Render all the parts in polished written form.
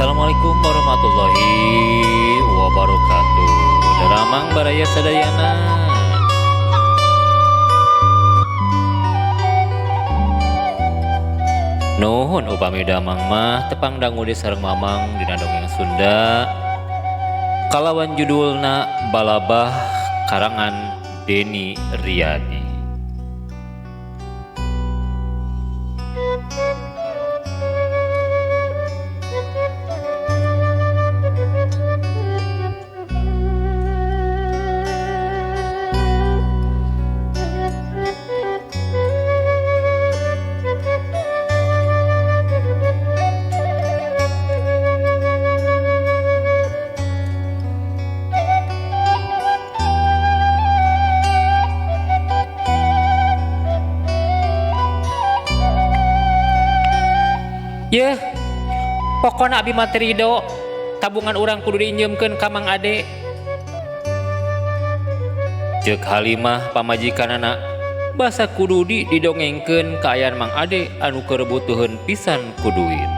Assalamualaikum warahmatullahi wabarakatuh. Daramang baraya sadayana. Nuhun upami damang mah tepang dangu di sareng mamang dina dongeng Sunda. Kalawan judulna Balabah karangan Deni Riyadi. Yeh, pokoknya abi materi do tabungan orang kudu diinjemkeun ka Mang Ade. Ceuk Halimah pamajikanana basa kudu didongengkeun ka ayan Mang Ade anu keur butuheun pisan ku duit.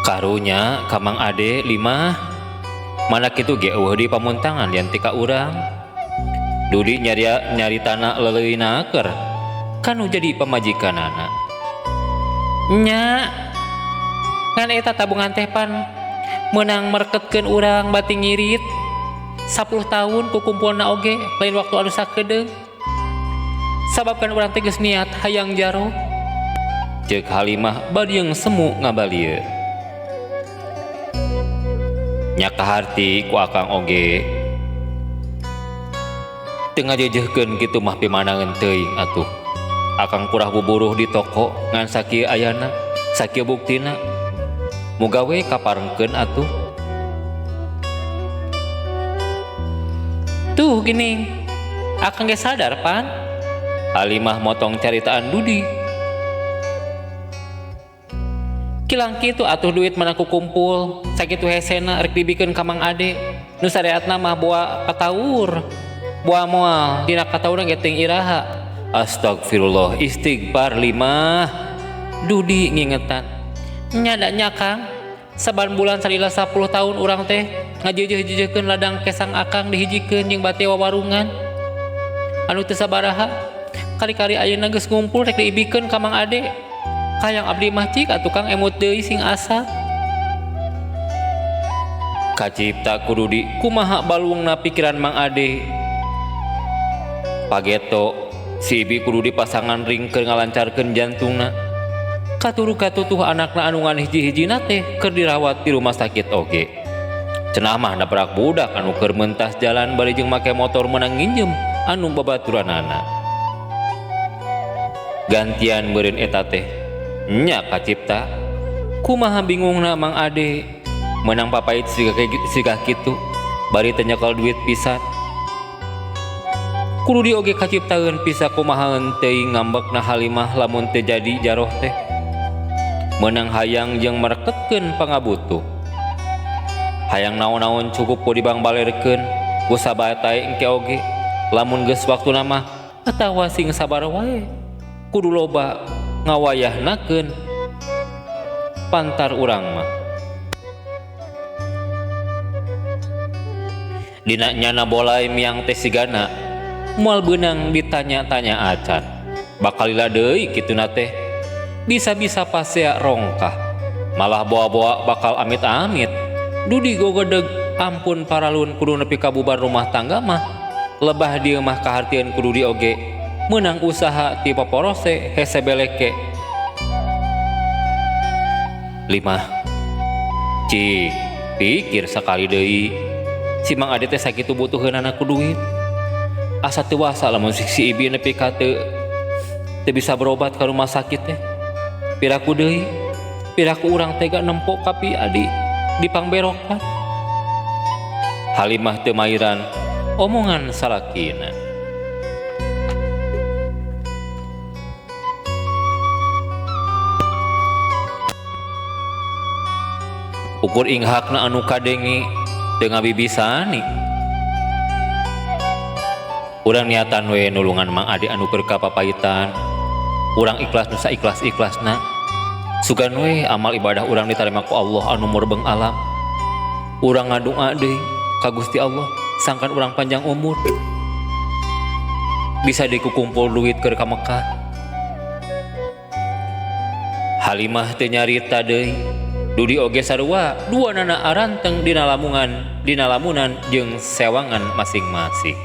Karunya ka Mang Ade 5 mana kitu ge eueuh di pamuntangan lian ti ka urang. Dudi nyaritana leuleuna keur kanu jadi pamajikanana. Nya, ngan eta tabungan teh pan meunang marketkeun urang bati ngirit 10 tahun ku kumpulna oge lain waktu anu sakedeung. Sababkan urang teh geus niat hayang jaro. Ceuk Halimah badieu semu ngabalieu. Nya kaharti ku akang oge teu ngajejehkeun kitu mah pimandangan teuing atuh. Akang kurah buburuh di toko ngan sakieu ayana sakieu buktina muga we kaparengkeun atuh. Tuh gini, akang ge sadar pan. Halimah motong caritaan Dudi. Kilang kitu atuh duit manaku kumpul sakitu hesena rek dibikeun ka Mang Ade. Nu sareatna mah boa kataur. Boa moal dina kataurna ge teuing iraha. Astagfirullah, istighfar 5. Dudi ngingetan. Nya da nya Kang. Saban bulan salila 10 tahun urang teh ngajejeh-jejehkeun ladang kesang akang dihijikeun jeung bate wawarungan. Anu teu sabaraha kali-kali ayeuna geus ngumpul rek diibikeun ka Mang Ade. Hayang abdi mah cik atuh Kang emut deui sing asa. Kacipta ku Dudi kumaha balungna pikiran Mang Ade. Pageto si Ibi kudu dipasangan ring keur ngalancarkeun jantungna. Katuru katutuh anakna anu ngan hiji-hijina teh keur dirawat di rumah sakit oge. Cenah mah nabrak budak anu keur mentas jalan bari jeung make motor meunang nginjem anu babaturanana. Gantian beureun eta teh. Nya kacipta kumaha bingungna Mang Ade menang papait siga kitu bari teu nyekel duit pisan. Kudu di oge kaciptaeun pisa kumaha teuing ngambekna Halimah lamun teu jadi jaroh teh. Menang hayang jeung marketkeun pangabutuh. Hayang naon-naon cukup ku dibangbalerkeun ku sabatae engke oge. Lamun geus waktuna mah atawa sing sabar wae. Kudu loba ngawayahnakeun pantar urang mah. Dina nyana bolai miang teh sigana moal beunang ditanya-tanya acan. Bakalila deui kituna teh bisa-bisa pasea rongkah. Malah boa-boa bakal amit-amit. Dudi gogedeg ampun paralun kudu nepi ka bubar rumah tangga mah lebah dieu mah kahartieun kudu di oge meunang usaha ti paporose hese beleke. 5. Cik, pikir sakali deui si Mang Ade teh sakitu butuheunana ku duit. Asa teu wasa lamun si Ibi nepi ka teu bisa berobat ka rumah sakit teh. Piraku deui, piraku urang tega nempo kapi adi dipangberokan. Halimah teu mairan omongan salakina. ukur inghakna anu kadenge teu ngabibisani. Urang niatan we nulungan Mang Ade anu keur kapapaitan. Urang ikhlas nu saikhlas-ikhlasna. Sugan we amal ibadah urang ditarima ku Allah anu murbeng alam. Urang ngadoa deui ka Gusti Allah sangkan urang panjang umur. Bisa dikukumpul duit keur ka Mekah. Halimah teu nyarita deui. Dudi oge sarua duanana aranteng dina lamunan jeung sewangan masing-masing.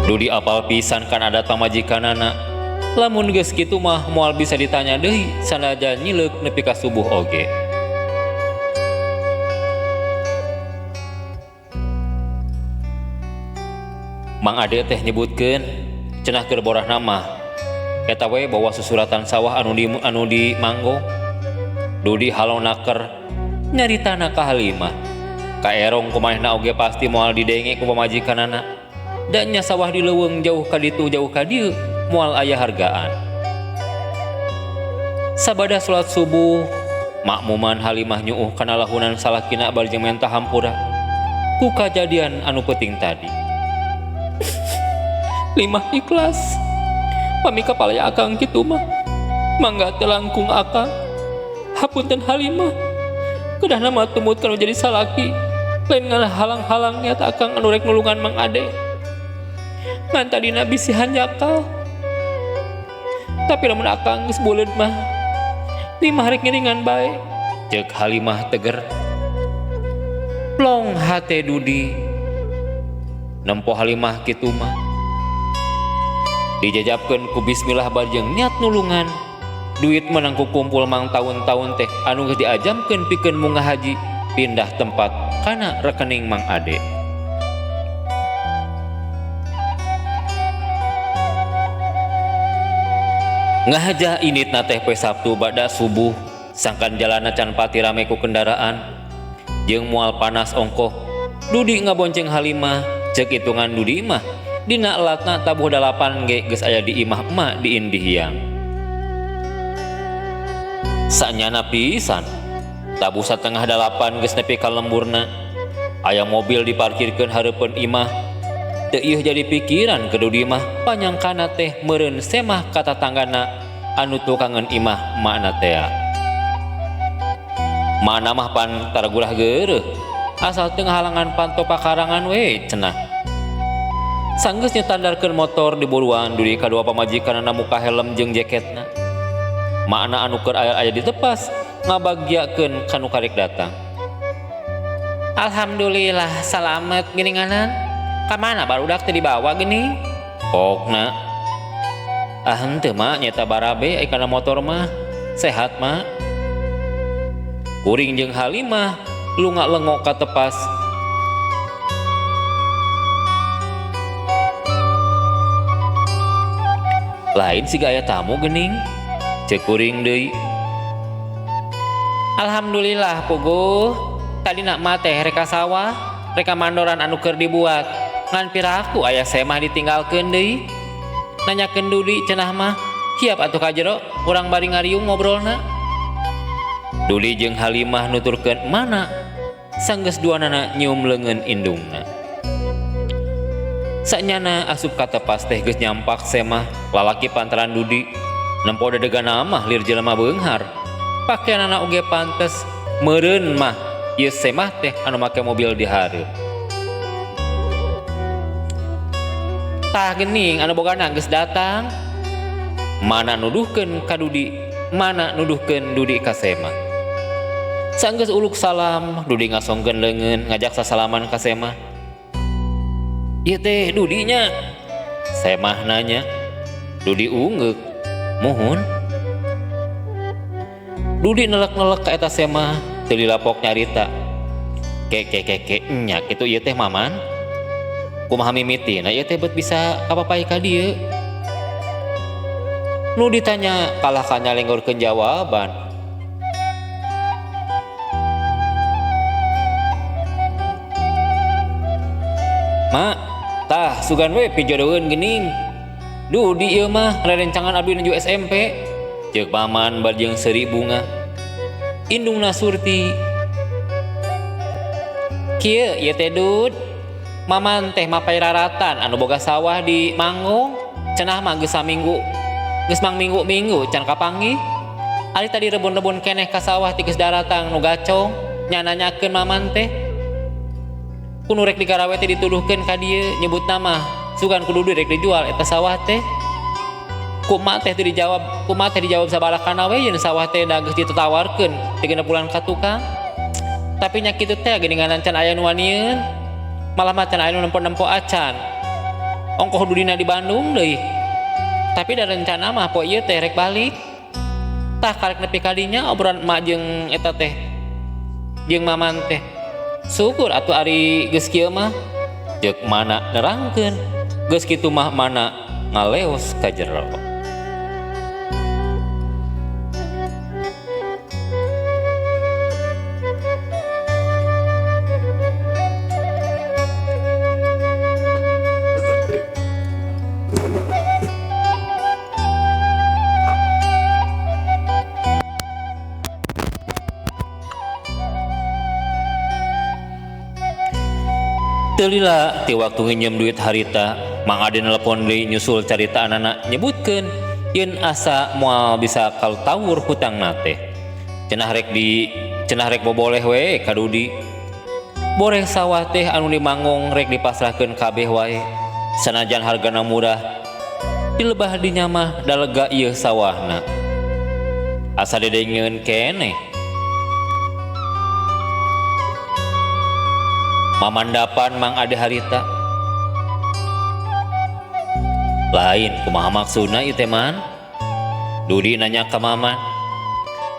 Dudi apal pisan kan adat pamajikanana. Lamun geus kitu mah moal bisa ditanya deui sanajan nyileuk nepi ka subuh oge. Mang Ade teh nyebutkeun cenah keur borah nama eta we bawa susuratan sawah anu di manggo. Dudi halonaker nyaritana ka Halimah. Ka erong kumanehna oge pasti moal didenge ku pamajikanana. Da nya sawah di leuweung jauh ka ditu jauh ka dieu moal aya hargaan. Sabada salat subuh makmuman Halimah nyuuh kana lahunan salakina bari jeung mentah hampura ku kajadian anu penting tadi. Limah ikhlas pami kapalaya akang kitu mah mangga teu langkung akang. Hapunten Halimah kedah mah tumut kanu jadi salaki lain ngahalang-halang niat akang anu rek nulungan Mang Ade. Ngan tadina bisi hanjakal tapi lamun akang geus buleud mah Limah rek ngiringan bae, ceuk Halimah teger. Plong hate Dudi nempo Halimah kitu mah dijajabkeun ku bismillah barjeng niat nulungan. Duit menang ku kumpul mang tahun-tahun teh anu geus diajamkeun pikeun munggah haji pindah tempat kana rekening Mang Ade. Ngahaja initna teh poe Sabtu bada subuh sangkan jalana can pati rame ku kendaraan jeung moal panas ongkoh. Dudi ngabonceng Halimah ceuk hitungan Dudi mah dina elatna tabuh 8 ge geus aya di imah emak di Indihiang. Sanyana pisan tabuh 7:30 geus nepi ka lemburna. Aya mobil diparkirkeun hareupeun imah. Teu ieu jadi pikiran ke Dudi mah panyangkana teh meureun semah ka tatanggana anu tukangeun imah makna teh. Mana mah pan taragurah geureuh asal teu ngahalangan panto pakarangan we cenah. Sanggeus nyetandarkeun motor di buruan Dudi kadua pamajikanana muka helm jeung jaketna. Makna anu keur aya di tepas ngabagyakeun kanu karek datang. Alhamdulillah salamet geuninganan. Kamana barudak teh dibawa geuning? Pokna henteu mak nyata barabe aya kana motor mah sehat mak. Kuring jeung Halimah lunga lengok ka tepas. Lain siga aya tamu geuning ceuk kuring deui. Alhamdulillah puguh tadina mah teh reka sawah reka mandoran anu keur dibuat ngan piraku aya semah ditinggalkeun deui. Nanyakeun Dudi cenah mah kiap atuh ka jero urang bari ngariung ngobrolna. Dudi jeung Halimah nuturkeun mana sanggeus duanana nyium leungeun indungna. Sanyana asup ka tepas teh geus nyampak semah lalaki pantaran Dudi nempo dadegana mah lir jelema beunghar. Pakaianana oge pantes meureun mah ieu semah teh anu make mobil di hareup. Tah geuning anu bogana geus datang. Mana nuduhkeun ka Dudi, mana nuduhkeun Dudi ka semah. Sanggeus uluk salam, Dudi ngasongkeun leungeun ngajak sasalaman ka semah. Ieu teh Dudi nya. Semah nanya. Dudi ungeuk, muhun. Dudi nelek-nelek ka eta semah teu dilapok nyarita. Keke nya kitu ieu teh maman. Kumaha mimitina ieu teh beut bisa kapapai ka dieu. Nu ditanya kalah ka nyalenggorkeun jawaban. Mak, tah sugan we pijodoeun geuning. Duh di ieu mah rerencangan abdi nuju SMP. Ceuk Maman bari jeung seuri bunga. Indungna Surti. Kieu ieu teh Dud. Maman teh mapai raratan anu boga sawah di Manggong. Cenah mah geus saminggu. Geus minggu can kapanggih. Ari tadi rebon-rebon keneh ka sawah ti geus daratang nu gacong. Nya nanyakeun Maman teh. Kudu rek digarawe teh dituduhkeun ka dieu nyebut nama sugan kudu rek dijual eta sawah teh. Kumaha teh dijawab sabalakana we yen sawah teh da geus ditatawarkeun 3 bulan ka tukang. Tapi nya kitu teh geuningan can aya nu wanieun. Malah mah can aya nu nempo-nempo acan. Ongkoh dudina di Bandung deui. Tapi da rencana mah poe ieu teh rek balik. Tah karek nepi ka dinya obrolan emak jeung eta teh. Jeung Maman teh. Syukur atuh ari geus kieu mah. Ceuk mana nerangkeun. Geus kitu mah mana ngaleos ka jero. Teu lila ti waktu nginjem duit harita, Mang Ade nelpon deui nyusul carita anak nyebutkeun yen asa moal bisa kaltawur hutangna teh. Cenah rek boboleh we ka Dudi. Boreh sawah teh anu di Manggong rek dipasrahkeun kabeh wae. Sanajan hargana murah, dilebah dinya mah da lega ieu sawahna. Asa dedengeun keneh. Mamandapan Mang Ade harita. Lain kumaha maksudna ieu teh Man? Dudi nanya ka Maman.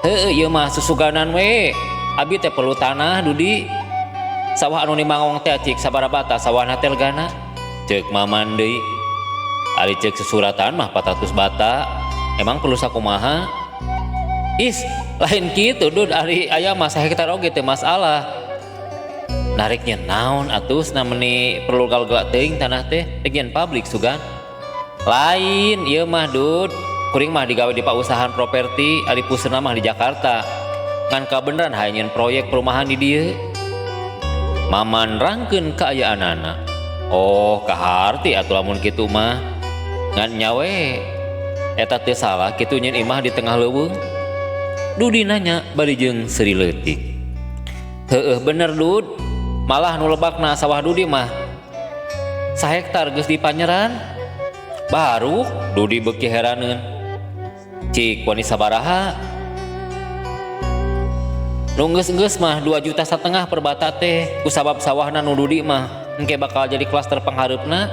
Heueuh ieu mah susuganan we. Abi teh perlu tanah Dudi. Sawah anu di Manggong teh cik sabaraha bata sawahna teh legana? Ceuk Maman deui. Ari ceuk susuratan mah 400 bata. Emang perlu sakumaha? Is, lain kitu Dud, ari aya mah 1 hektar oge teh masalah. Nariknya naon atus nameni perlu galga teuing tanah teh bagian publik sugan. Lain ieu mah Dud, kuring mah digawe di pausahaan properti ari puseuna mah di Jakarta. Ngan kabeneran hayeun proyek perumahan di dieu. Maman rangkeun kaayaanana. Oh, kaharti atuh lamun kitu mah. Ngan nyawe eta teu salah kitu nyeun imah di tengah leuweung. Dudi nanya bari jeung seuri leutik. Heueuh bener Dud. Malah nu lebakna sawah Dudi mah 1 hektar geus dipanyeran. Baru Dudi beuki heraneun. Cik wani sabaraha? Nu geus-geus mah 2,5 juta per bata teh. Kusabab sawahna nu Dudi mah engke bakal jadi klaster panghareupna.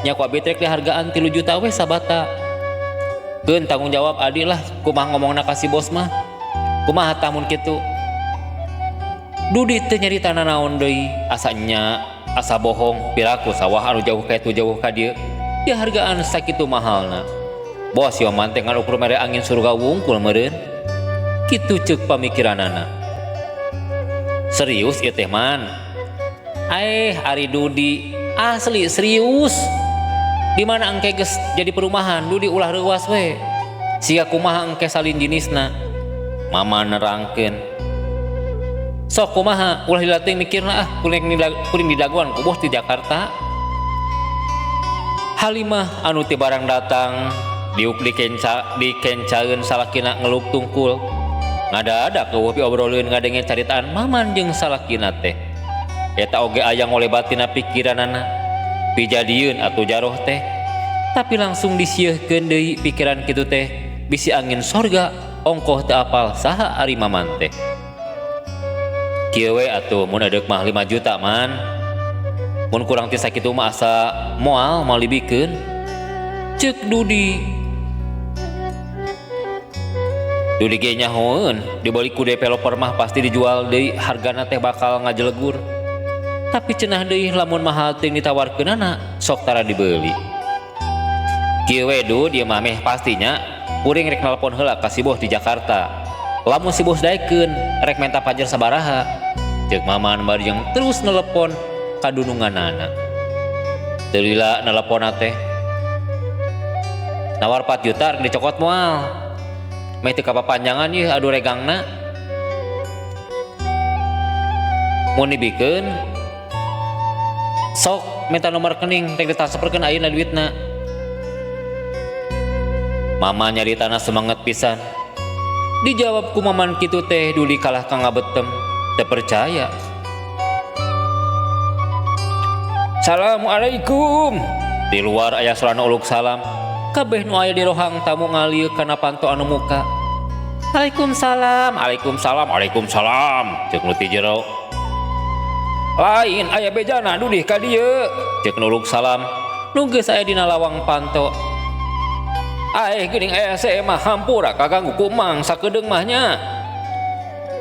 Nya ku abi trek dihargaan 3 juta we sabata. Keun tanggung jawab adi lah kumaha ngomongna ka si bos mah. Kumaha tah mun kitu? Dudi teu nyarita naon deui, asa bohong piraku sawah anu jauh ka dieu. Ya hargaan sakitu mahalna. Bos ieu mah teh ngan ukur mere angin surga wungkul meureun. Kitu ceuk pamikiranana. Serius ieu teh Man? Ari Dudi asli serius. Di mana engke geus jadi perumahan Dudi ulah reuwas we. Siga kumaha engke salin jenisna. Mama nerangkeun. Sok kumaha ulah dilatih mikirna kuring didaguan ku bos di Jakarta. Halimah anu ti barang datang diuk dikencaeun salakina ngelup tungkul. Ngada-ada keueuh obrolkeun ngadenge caritaan Maman jeung salakina teh. Eta oge aya ngole batina pikiranana. Pijadieun atuh jaroh teh. Tapi langsung disieухkeun deui pikiran kitu teh bisi angin sorga ongkoh teu apal saha ari Maman teh. Kieu we atuh mun edeuk mah 5 juta Man. Mun kurang ti sakitu mah asa moal libikeun. Ceuk Dudi. Dudi ge nyahoeun dibeli ku developer mah pasti dijual deui hargana teh bakal ngajelegur. Tapi cenah deui lamun mahal teuing ditawarkeunana sok tara dibeli. Kieu we Dud ieu mah meh pastinya kuring rek nelpon heula ka si bos di Jakarta. Lamun si bos daekeun rek menta pajer sabaraha. Ceuk Maman bari jeung terus nelepon ka dununganana. Teu lila neleponna teh. nawar 4 juta dicokot moal meh teu kapapanjangan ieu adu regangna mun dibikeun sok minta nomor rekening rek ditransferkeun ayeuna duitna. Mama nyari tanah semangat pisan. Dijawab ku maman kitu teh duli kalah ka ngabetem teu percaya. Assalamualaikum. Di luar aya surana uluk salam. Kabeh nu aya di rohang tamu ngalieu kana panto anu muka. Waalaikumsalam, waalaikumsalam, waalaikumsalam. Ceuk nu ti jero. Lain aya bejana dudih ka dieu. Ceuk nu uluk salam. Nu geus aya dina lawang panto. Geuning aya se mah hampura kaganggu ku mang sakedeung mah nya.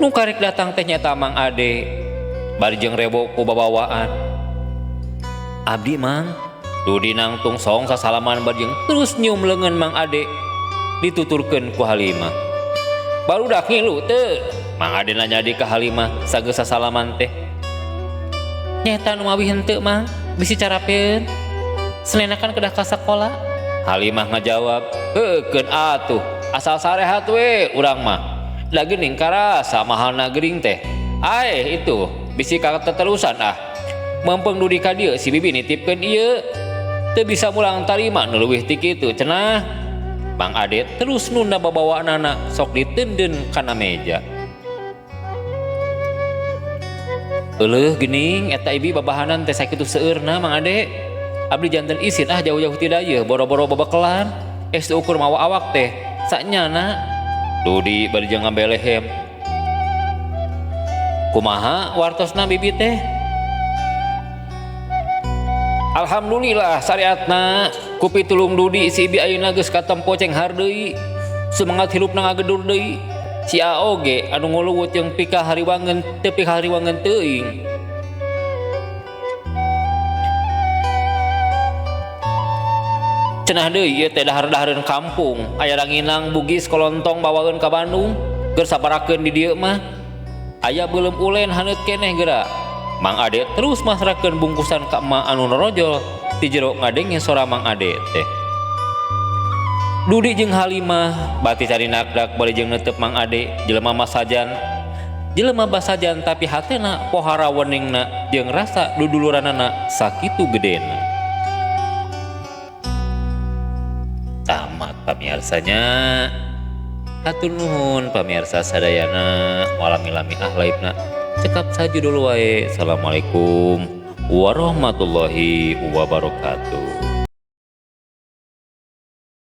Nu karek datang teh nyata Mang Ade. Bari jeung rebo ku babawaan. Abdi Mang, Dudi nangtung song sasalaman barjeng terus nyium leungeun Mang Ade dituturkeun ku Halimah. Barudak ngilu teu? Mang Ade nanya di ka Halimah sageus sasalaman teh. Nyata nu mawih henteu Mang, bisi carapeun. Selenakan kedah ka sakola. Halimah ngajawab, "Heukeun atuh, asal sarehat we urang mah. Da geuning karasa mahalna geuning teh. Itu bisi ka teterusan ah. Mempeng Dudi ka dieu si bibi nitipkeun ieu. Teu bisa mulang tarima nu leuwih ti kitu cenah." Mang Ade terus nunda babawaanana sok diteundeun kana meja. Euleuh geuning eta ibi babahanan teh sakitu seueurna Mang Ade. Abdi janten isin jauh-jauh ti dayeuh boro-boro babakelan. Teu ukur mawa awak teh sanyana. Dudi bari jeung ngambelehem. Kumaha wartosna bibi teh? Alhamdulillah syariatna ku pitulung Dudi si ibi ayeuna geus katempo cenghar deui. Semangat hilupna ngagedur deui. Si oge anu nguluwut jeung pika hariwangeun teu pika hariwangeun teuing. Cenah deui ieu teh dahar-dahareun kampung, aya ranginang bugis kolontong bawaeun ka Bandung, keur sabarakeun di dieu mah. Aya beuleum ulen haneut keneh geura. Mang Ade terus masrakeun bungkusan ka emak anu norojol ti jero ngadenge sora Mang Ade teh. Dudi jeung Halimah bati cari nakdak bari jeung neuteup Mang Ade jelema basajan tapi hatena pohara weningna jeung rasa duduluranana sakitu gedena. Tamat pamiarsanya. Hatur nuhun pamirsa sadayana walami-lami ahlaibna. Cekap saja dulu wae. Assalamualaikum warahmatullahi wabarakatuh.